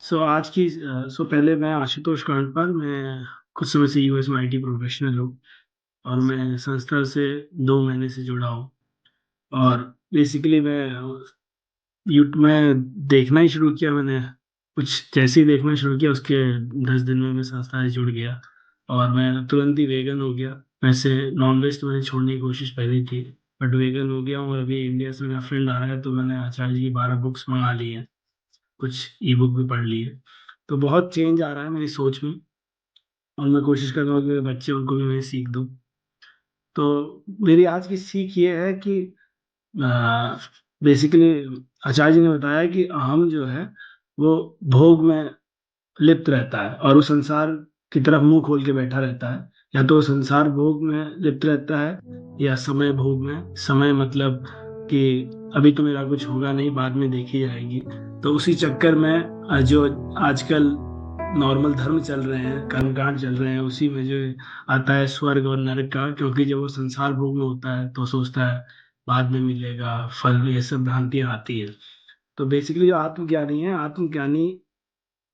पहले मैं आशुतोष कांडपाल। मैं कुछ समय से यूएस में आईटी प्रोफेशनल हूँ और मैं संस्था से 2 महीने से जुड़ा हूँ। और बेसिकली मैं यूट्यूब में देखना ही शुरू किया। मैंने कुछ जैसे ही देखना शुरू किया उसके 10 दिन में मैं संस्था से जुड़ गया और मैं तुरंत ही वेगन हो गया। वैसे नॉनवेज तो मैंने छोड़ने की कोशिश पहले की, बट वेगन हो गया हूँ। और अभी इंडिया से मेरा फ्रेंड आ रहा है तो मैंने आचार्य जी की 12 बुक्स मंगा ली हैं, कुछ ई बुक भी पढ़ ली है। तो बहुत चेंज आ रहा है मेरी सोच में और मैं कोशिश कर रहा हूँ कि बच्चे उनको भी मैं सीख दूँ। तो मेरी आज की सीख ये है कि बेसिकली आचार्य जी ने बताया कि हम जो है वो भोग में लिप्त रहता है और उस संसार की तरफ मुंह खोल के बैठा रहता है। या तो संसार भोग में लिप्त रहता है या समय भोग में। समय मतलब कि अभी तो मेरा कुछ होगा नहीं, बाद में देखी जाएगी। तो उसी चक्कर में जो आजकल नॉर्मल धर्म चल रहे हैं, कर्मकांड चल रहे हैं, उसी में जो आता है स्वर्ग और नरक का। क्योंकि जब वो संसार भोग में होता है तो सोचता है बाद में मिलेगा फल, ये सब भ्रांतियां आती है। तो बेसिकली जो आत्मज्ञानी है, आत्मज्ञानी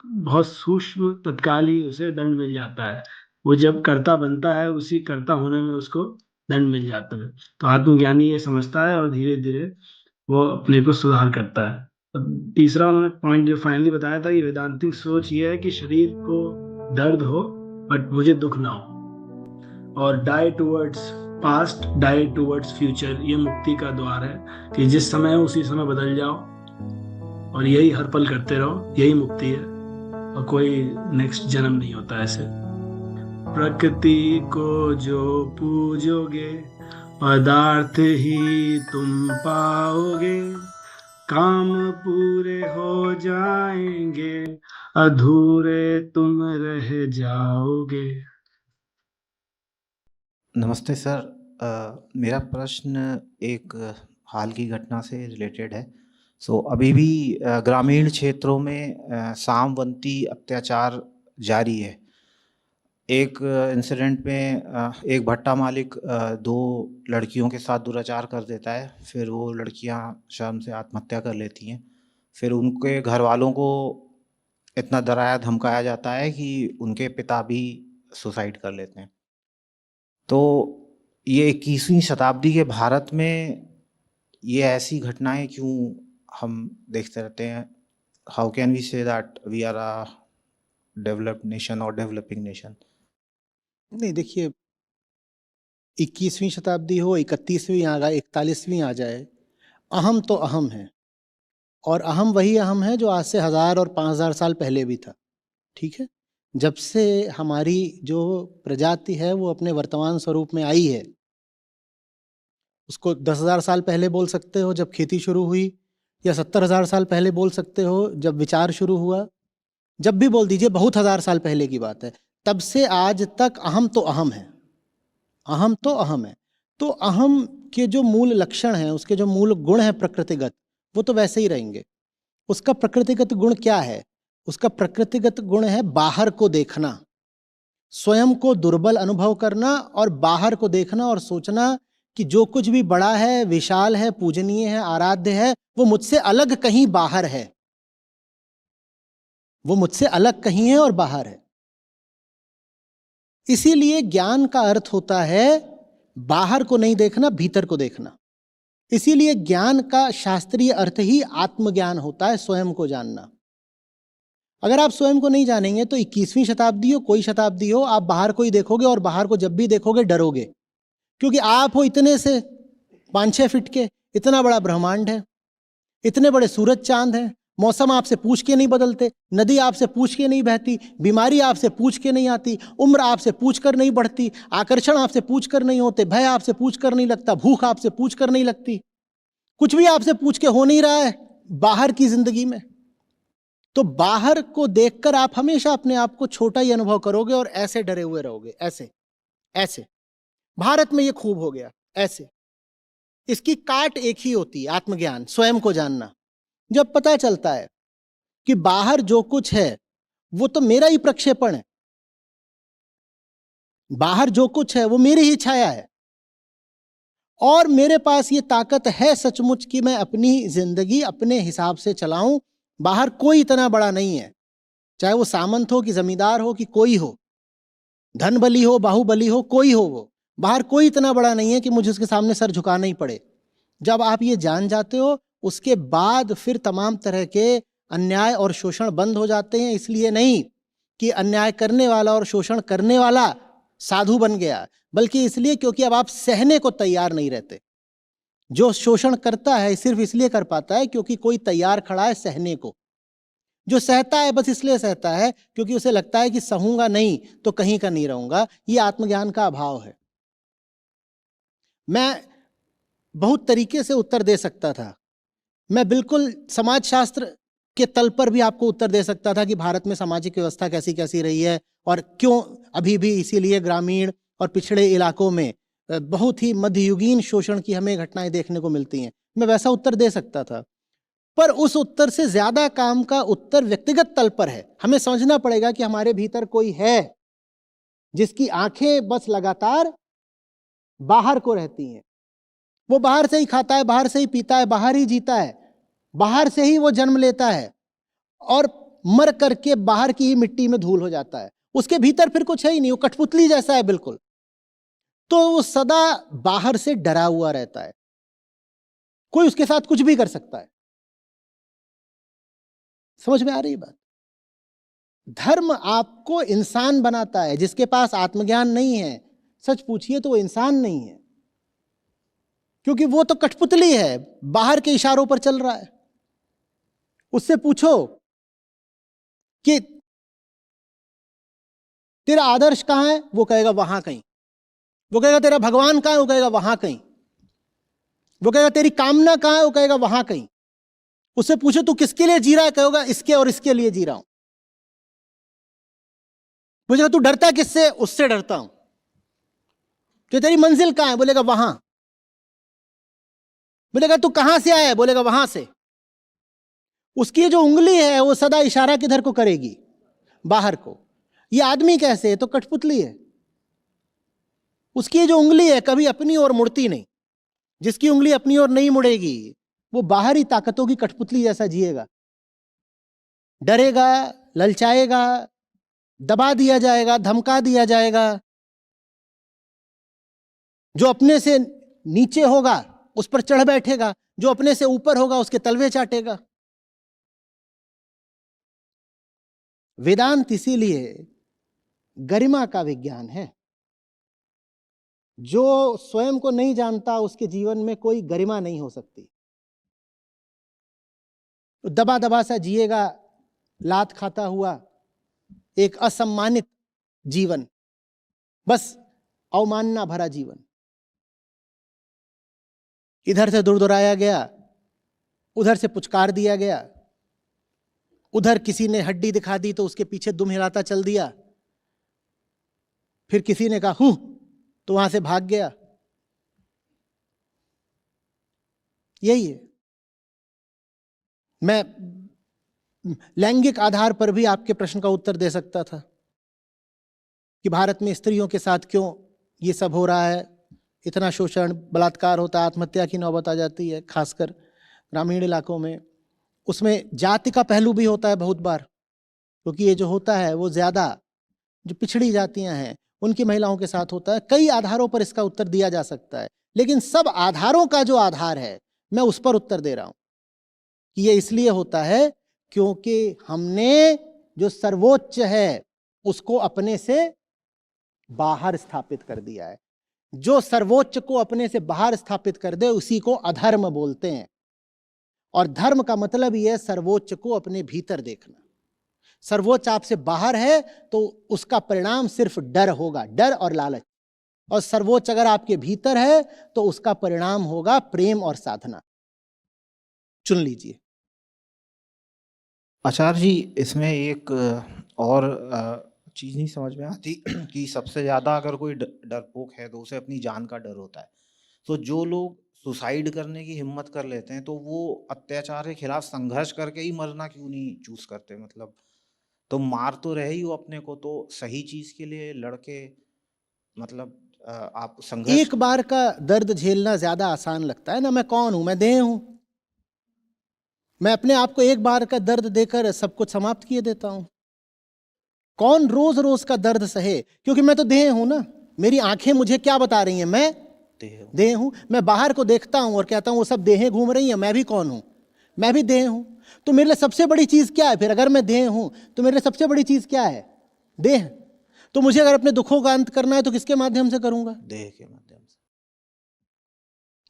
बहुत सूक्ष्म तत्काल ही उसे दंड मिल जाता है। वो जब कर्ता बनता है उसी कर्ता होने में उसको दंड मिल जाता है। तो आत्मज्ञानी ये समझता है और धीरे धीरे वो अपने को सुधार करता है। तो तीसरा उन्होंने पॉइंट जो फाइनली बताया था कि वेदांतिक सोच ये है कि शरीर को दर्द हो बट मुझे दुख ना हो। और die towards past, die towards future, ये मुक्ति का द्वार है कि जिस समय है उसी समय बदल जाओ और यही हर पल करते रहो, यही मुक्ति है। और कोई नेक्स्ट जन्म नहीं होता ऐसे। प्रकृति को जो पूजोगे पदार्थ ही तुम पाओगे। काम पूरे हो जाएंगे, अधूरे तुम रह जाओगे। नमस्ते सर। मेरा प्रश्न एक हाल की घटना से रिलेटेड है। अभी भी ग्रामीण क्षेत्रों में सामवंती अत्याचार जारी है। एक इंसिडेंट में एक भट्टा मालिक दो लड़कियों के साथ दुराचार कर देता है। फिर वो लड़कियां शर्म से आत्महत्या कर लेती हैं। फिर उनके घर वालों को इतना डराया धमकाया जाता है कि उनके पिता भी सुसाइड कर लेते हैं। तो ये 21वीं शताब्दी के भारत में ये ऐसी घटनाएं क्यों हम देखते रहते हैं? How can we say that we are a developed nation और डेवलपिंग नेशन? नहीं, देखिए, 21वीं शताब्दी हो, 31वीं आ जाए, 41वीं आ जाए, अहम तो अहम है। और अहम वही अहम है जो आज से 1000 और 5000 साल पहले भी था। ठीक है? जब से हमारी जो प्रजाति है वो अपने वर्तमान स्वरूप में आई है, उसको 10,000 साल पहले बोल सकते हो जब खेती शुरू हुई, या 70,000 साल पहले बोल सकते हो जब विचार शुरू हुआ। जब भी बोल दीजिए, बहुत 1000 साल पहले की बात है। तब से आज तक अहम तो अहम है। अहम तो अहम है। तो अहम के जो मूल लक्षण हैं, उसके जो मूल गुण हैं प्रकृतिगत, वो तो वैसे ही रहेंगे। उसका प्रकृतिगत गुण क्या है? उसका प्रकृतिगत गुण है बाहर को देखना, स्वयं को दुर्बल अनुभव करना और बाहर को देखना और सोचना कि जो कुछ भी बड़ा है, विशाल है, पूजनीय है, आराध्य है, वो मुझसे अलग कहीं बाहर है। वो मुझसे अलग कहीं है और बाहर है। इसीलिए ज्ञान का अर्थ होता है बाहर को नहीं देखना, भीतर को देखना। इसीलिए ज्ञान का शास्त्रीय अर्थ ही आत्मज्ञान होता है, स्वयं को जानना। अगर आप स्वयं को नहीं जानेंगे तो 21वीं शताब्दी हो, कोई शताब्दी हो, आप बाहर को ही देखोगे और बाहर को जब भी देखोगे डरोगे। क्योंकि आप हो इतने से 5-6 फीट के, इतना बड़ा ब्रह्मांड है, इतने बड़े सूरज चांद हैं, मौसम आपसे पूछ के नहीं बदलते, नदी आपसे पूछ के नहीं बहती, बीमारी आपसे पूछ के नहीं आती, उम्र आपसे पूछ कर नहीं बढ़ती, आकर्षण आपसे पूछ कर नहीं होते, भय आपसे पूछ कर नहीं लगता, भूख आपसे पूछ कर नहीं लगती। कुछ भी आपसे पूछ के हो नहीं रहा है बाहर की जिंदगी में। तो बाहर को देखकर आप हमेशा अपने आप को छोटा ही अनुभव करोगे और ऐसे डरे हुए रहोगे, ऐसे ऐसे। भारत में ये खूब हो गया, ऐसे। इसकी काट एक ही होती है, आत्मज्ञान, स्वयं को जानना। जब पता चलता है कि बाहर जो कुछ है वो तो मेरा ही प्रक्षेपण है, बाहर जो कुछ है वो मेरी ही छाया है, और मेरे पास ये ताकत है सचमुच कि मैं अपनी जिंदगी अपने हिसाब से चलाऊं, बाहर कोई इतना बड़ा नहीं है। चाहे वो सामंत हो कि जमींदार हो कि कोई हो, धन बली हो, बाहुबली हो, कोई हो, वो बाहर कोई इतना बड़ा नहीं है कि मुझे उसके सामने सर झुकाना ही पड़े। जब आप ये जान जाते हो, उसके बाद फिर तमाम तरह के अन्याय और शोषण बंद हो जाते हैं। इसलिए नहीं कि अन्याय करने वाला और शोषण करने वाला साधु बन गया, बल्कि इसलिए क्योंकि अब आप सहने को तैयार नहीं रहते। जो शोषण करता है सिर्फ इसलिए कर पाता है क्योंकि कोई तैयार खड़ा है सहने को। जो सहता है बस इसलिए सहता है क्योंकि उसे लगता है कि सहूंगा नहीं तो कहीं का नहीं रहूंगा। ये आत्मज्ञान का अभाव है। मैं बहुत तरीके से उत्तर दे सकता था। मैं बिल्कुल समाजशास्त्र के तल पर भी आपको उत्तर दे सकता था कि भारत में सामाजिक व्यवस्था कैसी कैसी रही है और क्यों अभी भी इसीलिए ग्रामीण और पिछड़े इलाकों में बहुत ही मध्ययुगीन शोषण की हमें घटनाएं देखने को मिलती हैं। मैं वैसा उत्तर दे सकता था, पर उस उत्तर से ज्यादा काम का उत्तर व्यक्तिगत तल पर है। हमें समझना पड़ेगा कि हमारे भीतर कोई है जिसकी आंखें बस लगातार बाहर को रहती हैं। वो बाहर से ही खाता है, बाहर से ही पीता है, बाहर ही जीता है, बाहर से ही वो जन्म लेता है और मर करके बाहर की ही मिट्टी में धूल हो जाता है। उसके भीतर फिर कुछ है ही नहीं, वो कठपुतली जैसा है बिल्कुल। तो वो सदा बाहर से डरा हुआ रहता है, कोई उसके साथ कुछ भी कर सकता है। समझ में आ रही बात? धर्म आपको इंसान बनाता है। जिसके पास आत्मज्ञान नहीं है, सच पूछिए तो वो इंसान नहीं है, क्योंकि वो तो कठपुतली है, बाहर के इशारों पर चल रहा है। उससे पूछो कि तेरा आदर्श कहां है, वो कहेगा वहां कहीं। वो कहेगा तेरा भगवान कहां है, वो कहेगा वहां कहीं। वो कहेगा तेरी कामना कहां है, वो कहेगा वहां कहीं। उससे पूछो तू किसके लिए जी रहा है, कहेगा इसके और इसके लिए जी रहा हूं। पूछेगा तू डरता किससे, उससे डरता हूं। कि तेरी मंजिल कहां है, बोलेगा वहां। बोलेगा तू कहां से आया है, बोलेगा वहां से। उसकी जो उंगली है वो सदा इशारा किधर को करेगी, बाहर को। ये आदमी कैसे है, तो कठपुतली है। उसकी जो उंगली है कभी अपनी ओर मुड़ती नहीं। जिसकी उंगली अपनी ओर नहीं मुड़ेगी वो बाहरी ताकतों की कठपुतली जैसा जिएगा, डरेगा, ललचाएगा, दबा दिया जाएगा, धमका दिया जाएगा। जो अपने से नीचे होगा उस पर चढ़ बैठेगा, जो अपने से ऊपर होगा उसके तलवे चाटेगा। वेदांत इसीलिए गरिमा का विज्ञान है। जो स्वयं को नहीं जानता उसके जीवन में कोई गरिमा नहीं हो सकती। दबा दबा सा जिएगा, लात खाता हुआ, एक असम्मानित जीवन, बस अवमानना भरा जीवन। इधर से दुरदुराया गया, उधर से पुचकार दिया गया, उधर किसी ने हड्डी दिखा दी तो उसके पीछे दुम हिलाता चल दिया, फिर किसी ने कहा हूं तो वहां से भाग गया। यही है। मैं लैंगिक आधार पर भी आपके प्रश्न का उत्तर दे सकता था कि भारत में स्त्रियों के साथ क्यों ये सब हो रहा है, इतना शोषण, बलात्कार होता है, आत्महत्या की नौबत आ जाती है, खासकर ग्रामीण इलाकों में। उसमें जाति का पहलू भी होता है बहुत बार, क्योंकि ये जो होता है वो ज्यादा जो पिछड़ी जातियां हैं उनकी महिलाओं के साथ होता है। कई आधारों पर इसका उत्तर दिया जा सकता है, लेकिन सब आधारों का जो आधार है मैं उस पर उत्तर दे रहा हूं कि ये इसलिए होता है क्योंकि हमने जो सर्वोच्च है उसको अपने से बाहर स्थापित कर दिया है। जो सर्वोच्च को अपने से बाहर स्थापित कर दे उसी को अधर्म बोलते हैं। और धर्म का मतलब यह है सर्वोच्च को अपने भीतर देखना। सर्वोच्च आपसे बाहर है तो उसका परिणाम सिर्फ डर होगा, डर और लालच। और सर्वोच्च अगर आपके भीतर है तो उसका परिणाम होगा प्रेम और साधना। चुन लीजिए। आचार्य जी, इसमें एक और चीज़ नहीं समझ में आती कि सबसे ज़्यादा अगर कोई डरपोक है तो उसे अपनी जान का डर होता है। तो जो लोग सुसाइड करने की हिम्मत कर लेते हैं तो वो अत्याचार के खिलाफ संघर्ष करके ही मरना क्यों नहीं चूज करते? मतलब तो मार तो रहे ही हो अपने को, तो सही चीज़ के लिए लड़के मतलब आप संघर्ष। एक बार का दर्द झेलना ज्यादा आसान लगता है ना। मैं कौन हूं, मैं देह हूं। मैं अपने आप को एक बार का दर्द देकर सब कुछ समाप्त किए देता हूं। कौन रोज रोज का दर्द सहे, क्योंकि मैं तो देह हूं ना, मेरी आंखें मुझे क्या बता रही हैं, मैं देह हूं। मैं बाहर को देखता हूं और कहता हूं वो सब देहें घूम रही हैं, मैं भी कौन हूं, मैं भी देह हूं। तो मेरे लिए सबसे बड़ी चीज क्या है फिर? अगर मैं देह हूं तो मेरे लिए सबसे बड़ी चीज क्या है? देह। तो मुझे अगर अपने दुखों का अंत करना है तो किसके माध्यम से करूंगा? देह के माध्यम से।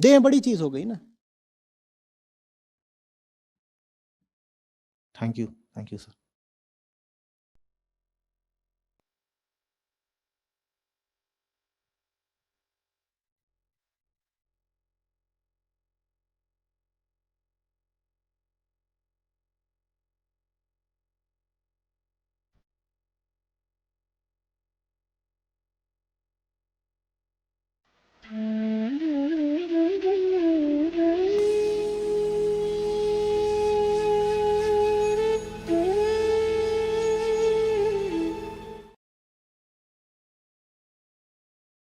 देह बड़ी चीज हो गई ना। Thank you sir.